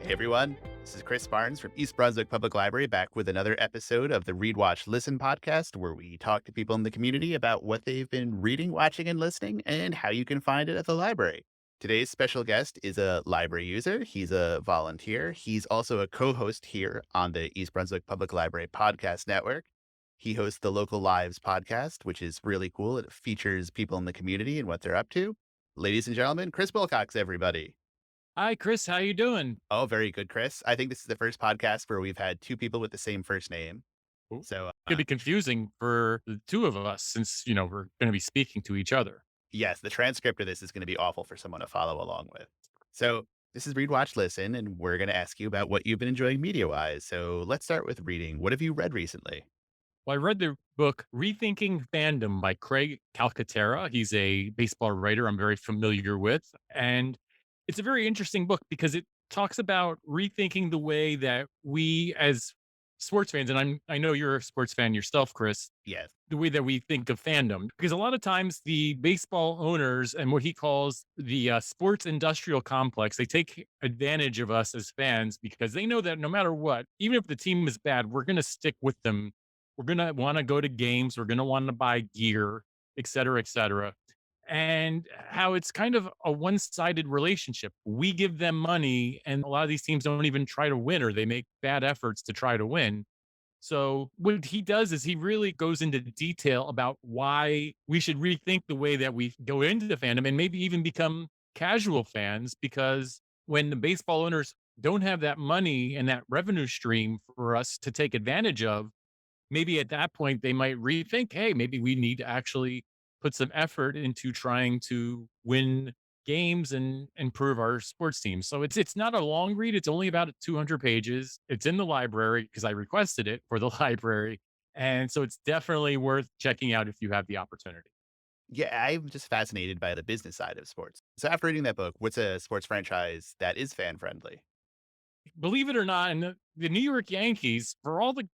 Hey everyone, this is Chris Barnes from East Brunswick Public Library back with another episode of the Read, Watch, Listen podcast where we talk to people in the community about what they've been reading, watching, and listening and how you can find it at the library. Today's special guest is a library user. He's a volunteer. He's also a co-host here on the East Brunswick Public Library podcast network. He hosts the Local Lives podcast, which is really cool. It features people in the community and what they're up to. Ladies and gentlemen, Chris Wilcox, everybody. Hi, Chris. How you doing? Oh, very good, Chris. I think this is the first podcast where we've had two people with the same first name. Ooh. So, Could be confusing for the two of us since, we're going to be speaking to each other. yes, the transcript of this is going to be awful for someone to follow along with. So, this is Read, Watch, Listen, and we're going to ask you about what you've been enjoying media wise. So, let's start with reading. What have you read recently? Well, I read the book Rethinking Fandom by Craig Calcaterra. He's a baseball writer I'm very familiar with. And it's a very interesting book because it talks about rethinking the way that we as sports fans, and I know you're a sports fan yourself, Chris, Yes. the way that we think of fandom. Because a lot of times the baseball owners and what he calls the sports industrial complex, they take advantage of us as fans because they know that no matter what, even if the team is bad, we're going to stick with them. We're going to want to go to games. We're going to want to buy gear, et cetera, et cetera. And how it's kind of a one sided relationship. We give them money, and a lot of these teams don't even try to win or they make bad efforts to try to win. So what he does is he really goes into detail about why we should rethink the way that we go into the fandom and maybe even become casual fans because when the baseball owners don't have that money and that revenue stream for us to take advantage of, maybe at that point they might rethink, hey, maybe we need to actually put some effort into trying to win games and improve our sports team. So it's not a long read. It's only about 200 pages. It's in the library because I requested it for the library. And so it's definitely worth checking out if you have the opportunity. Yeah, I'm just fascinated by the business side of sports. So, after reading that book, what's a sports franchise that is fan friendly? Believe it or not, and the New York Yankees, for all the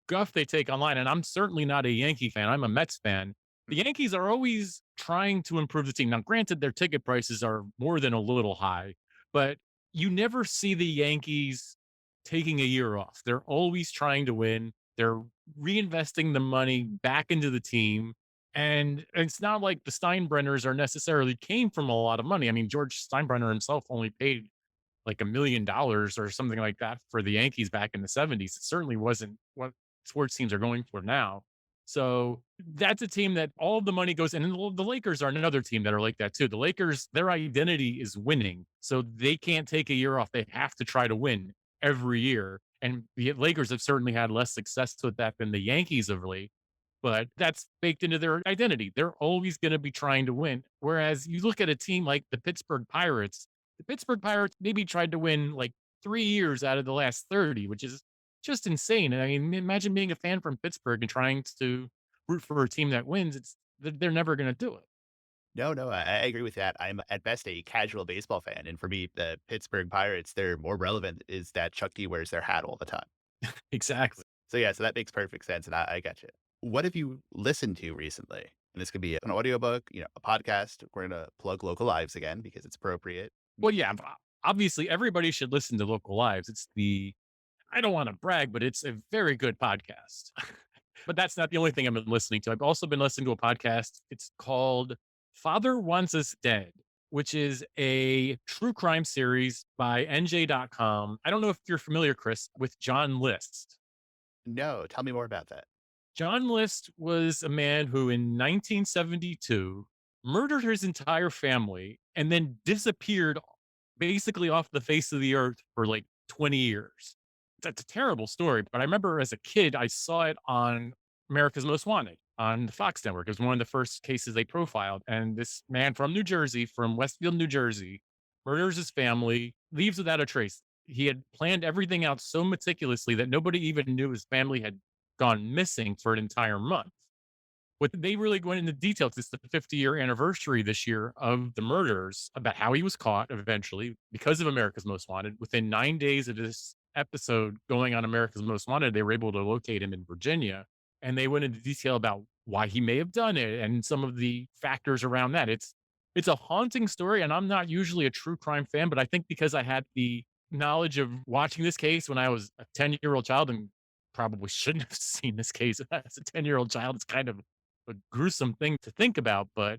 guff they take online, and I'm certainly not a Yankee fan, I'm a Mets fan. The Yankees are always trying to improve the team. Now, granted, their ticket prices are more than a little high, but you never see the Yankees taking a year off. They're always trying to win. They're reinvesting the money back into the team. And it's not like the Steinbrenners are necessarily came from a lot of money. I mean, George Steinbrenner himself only paid like $1 million or something like that for the Yankees back in the 70s. It certainly wasn't what sports teams are going for now. So that's a team that all of the money goes, and the Lakers are another team that are like that too. The Lakers, their identity is winning, so they can't take a year off. They have to try to win every year. And the Lakers have certainly had less success with that than the Yankees of late, but that's baked into their identity. They're always going to be trying to win. Whereas you look at a team like the Pittsburgh Pirates maybe tried to win like 3 years out of the last 30, which is just insane. And I mean, imagine being a fan from Pittsburgh and trying to root for a team that wins. They're never going to do it. No, no, I agree with that. I'm at best a casual baseball fan. And for me, the Pittsburgh Pirates, they're more relevant is that Chuck D wears their hat all the time. Exactly. So yeah, so that makes perfect sense, and I get you. What have you listened to recently? And this could be an audiobook, a podcast. We're gonna plug Local Lives again because it's appropriate. Well, yeah, obviously everybody should listen to Local Lives. I don't want to brag, but it's a very good podcast. But that's not the only thing I've been listening to. I've also been listening to a podcast. It's called Father Wants Us Dead, which is a true crime series by NJ.com. I don't know if you're familiar, Chris, with John List. No, tell me more about that. John List was a man who in 1972 murdered his entire family and then disappeared basically off the face of the earth for like 20 years. That's a terrible story, but I remember as a kid, I saw it on America's Most Wanted on the Fox network. It was one of the first cases they profiled. And this man from New Jersey, from Westfield, New Jersey, murders his family, leaves without a trace. He had planned everything out so meticulously that nobody even knew his family had gone missing for an entire month. What they really went into detail, 'cause it's the 50-year anniversary this year of the murders, about how he was caught eventually because of America's Most Wanted. Within 9 days of this episode going on America's Most Wanted, they were able to locate him in Virginia. And they went into detail about why he may have done it and some of the factors around that. It's a haunting story, and I'm not usually a true crime fan, but I think because I had the knowledge of watching this case when I was a 10-year-old child and probably shouldn't have seen this case as a 10-year-old child. It's kind of a gruesome thing to think about, but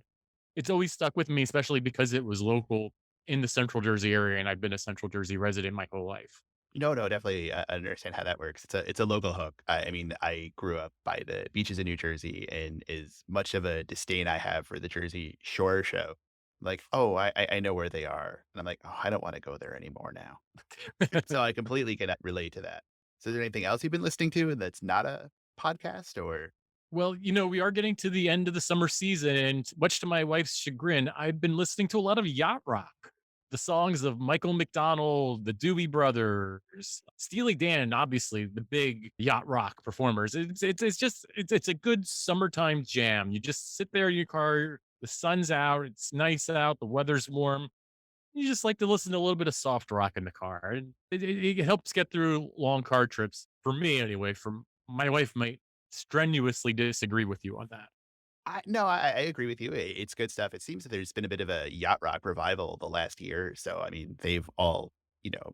it's always stuck with me, especially because it was local in the Central Jersey area, and I've been a Central Jersey resident my whole life. No, no, definitely, I understand how that works. It's a local hook. I mean, I grew up by the beaches in New Jersey, and as much of a disdain I have for the Jersey Shore show, like, "Oh, I know where they are." And I'm like, "Oh, I don't wanna go there anymore now." So I completely can relate to that. So is there anything else you've been listening to that's not a podcast or Well, we are getting to the end of the summer season, and much to my wife's chagrin, I've been listening to a lot of Yacht Rock. The songs of Michael McDonald, the Doobie Brothers, Steely Dan, obviously the big Yacht Rock performers. It's a good summertime jam. You just sit there in your car, the sun's out, it's nice out, the weather's warm. You just like to listen to a little bit of soft rock in the car, and it helps get through long car trips. For me, anyway. For my wife, might strenuously disagree with you on that. I no, I agree with you. It's good stuff. It seems that there's been a bit of a yacht rock revival the last year or so. I mean, they've all,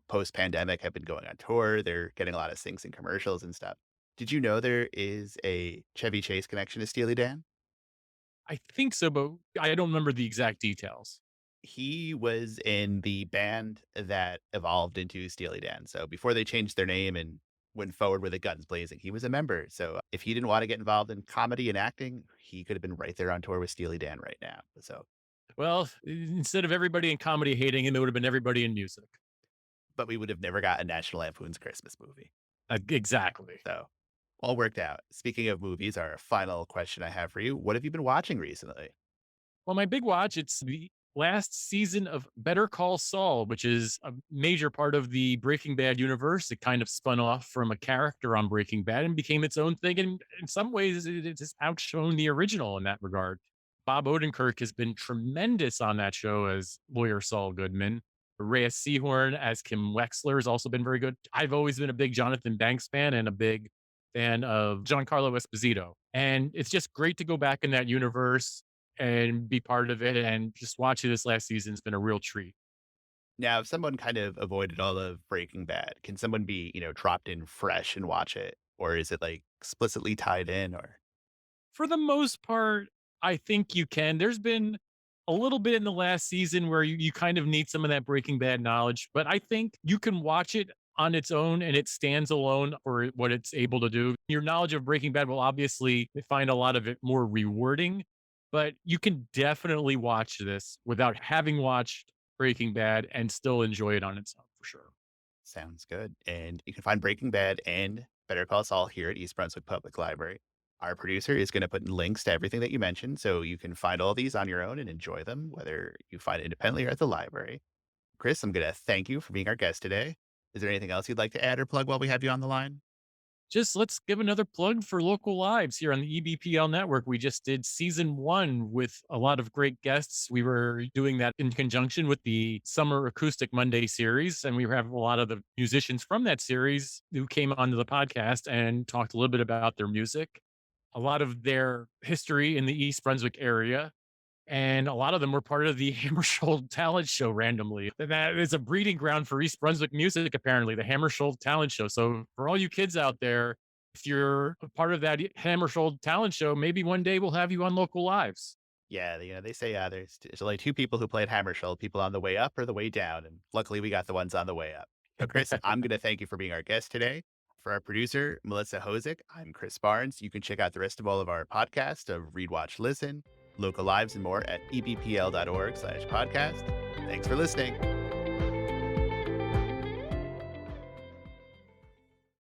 post pandemic have been going on tour. They're getting a lot of things in commercials and stuff. Did you know there is a Chevy Chase connection to Steely Dan? I think so, but I don't remember the exact details. He was in the band that evolved into Steely Dan. So before they changed their name and went forward with it guns blazing, he was a member. So if he didn't want to get involved in comedy and acting, he could have been right there on tour with Steely Dan right now. So, Well, instead of everybody in comedy hating him, it would have been everybody in music. but we would have never got a National Lampoon's Christmas movie. Exactly. So all worked out. Speaking of movies, our final question I have for you. What have you been watching recently? Well, my big watch, it's the last season of Better Call Saul, which is a major part of the Breaking Bad universe. It kind of spun off from a character on Breaking Bad and became its own thing. And in some ways, it has outshone the original in that regard. Bob Odenkirk has been tremendous on that show as lawyer Saul Goodman. Reyes Sehorn as Kim Wexler has also been very good. I've always been a big Jonathan Banks fan and a big fan of Giancarlo Esposito. And it's just great to go back in that universe and be part of it. And just watching this last season has been a real treat. Now, if someone kind of avoided all of Breaking Bad, can someone be, dropped in fresh and watch it? Or is it like explicitly tied in or For the most part, I think you can. There's been a little bit in the last season where you kind of need some of that Breaking Bad knowledge, but I think you can watch it on its own and it stands alone for what it's able to do. Your knowledge of Breaking Bad will obviously find a lot of it more rewarding, but you can definitely watch this without having watched Breaking Bad and still enjoy it on its own for sure. sounds good? And you can find Breaking Bad and Better Call Saul here at East Brunswick Public Library. Our producer is going to put in links to everything that you mentioned, so you can find all these on your own and enjoy them, whether you find it independently or at the library. Chris, I'm going to thank you for being our guest today. Is there anything else you'd like to add or plug while we have you on the line? Just let's give another plug for local lives here on the EBPL network. We just did season 1 with a lot of great guests. We were doing that in conjunction with the Summer Acoustic Monday series. And we have a lot of the musicians from that series who came onto the podcast and talked a little bit about their music, a lot of their history in the East Brunswick area, and a lot of them were part of the Hammersholt Talent Show randomly. That is a breeding ground for East Brunswick music, apparently, the Hammersholt Talent Show. So for all you kids out there, if you're a part of that Hammersholt Talent Show, maybe one day we'll have you on Local Lives. Yeah, they say there's only two people who played Hammersholt, people on the way up or the way down, and luckily we got the ones on the way up. So, Chris, I'm going to thank you for being our guest today. For our producer, Melissa Hosick, I'm Chris Barnes. You can check out the rest of all of our podcasts of Read, Watch, Listen, Local Lives, and more at ebpl.org/podcast. Thanks for listening.